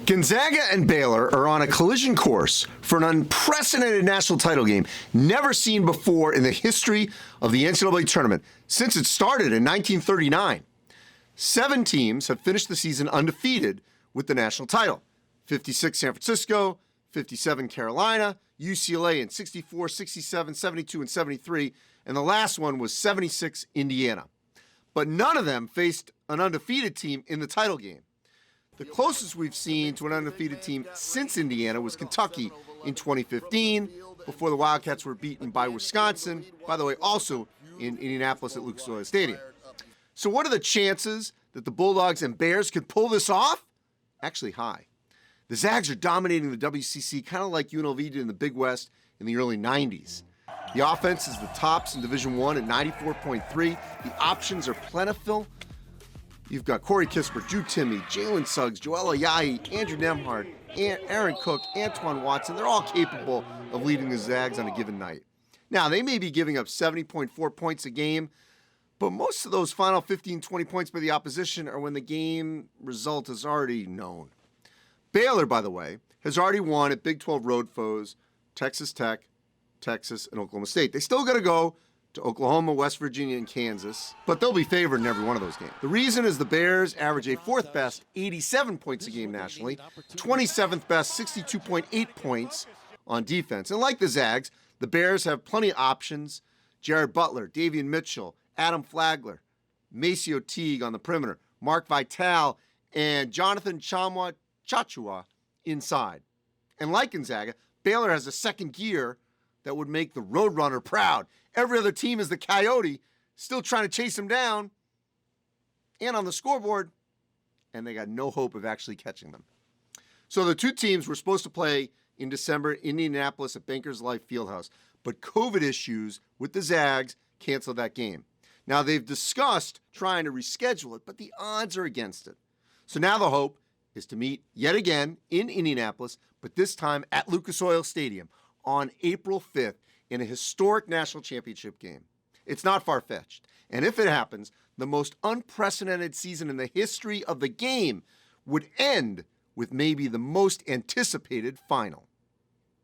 Gonzaga and Baylor are on a collision course for an unprecedented national title game never seen before in the history of the NCAA tournament since it started in 1939. 7 teams have finished the season undefeated with the national title. 56 San Francisco, 57 Carolina, UCLA in 64, 67, 72, and 73, and the last one was 76 Indiana. But none of them faced an undefeated team in the title game. The closest we've seen to an undefeated team since Indiana was Kentucky in 2015, before the Wildcats were beaten by Wisconsin, by the way, also in Indianapolis at Lucas Oil Stadium. So what are the chances that the Bulldogs and Bears could pull this off? Actually high. The Zags are dominating the WCC, kind of like UNLV did in the Big West in the early 90s. The offense is the tops in Division I at 94.3. The options are plentiful. You've got Corey Kispert, Drew Timme, Jalen Suggs, Joel Ayayi, Andrew Nembhard, Aaron Cook, Antoine Watson. They're all capable of leading the Zags on a given night. Now, they may be giving up 70.4 points a game, but most of those final 15, 20 points by the opposition are when the game result is already known. Baylor, by the way, has already won at Big 12 road foes, Texas Tech, Texas, and Oklahoma State. They still got to go to Oklahoma, West Virginia, and Kansas, but they'll be favored in every one of those games. The reason is the Bears average a 4th best 87 points a game nationally, 27th best 62.8 points on defense. And like the Zags, the Bears have plenty of options. Jared Butler, Davian Mitchell, Adam Flagler, Maceo Teague on the perimeter, Mark Vitale, and Jonathan Chachua inside. And like Gonzaga, Baylor has a second gear that would make the Roadrunner proud. Every other team is the Coyote, still trying to chase him down and on the scoreboard, and they got no hope of actually catching them. So the two teams were supposed to play in December in Indianapolis at Bankers Life Fieldhouse, but COVID issues with the Zags canceled that game. Now they've discussed trying to reschedule it, but the odds are against it. So now the hope is to meet yet again in Indianapolis, but this time at Lucas Oil Stadium on April 5th in a historic national championship game. It's not far-fetched. And if it happens, the most unprecedented season in the history of the game would end with maybe the most anticipated final.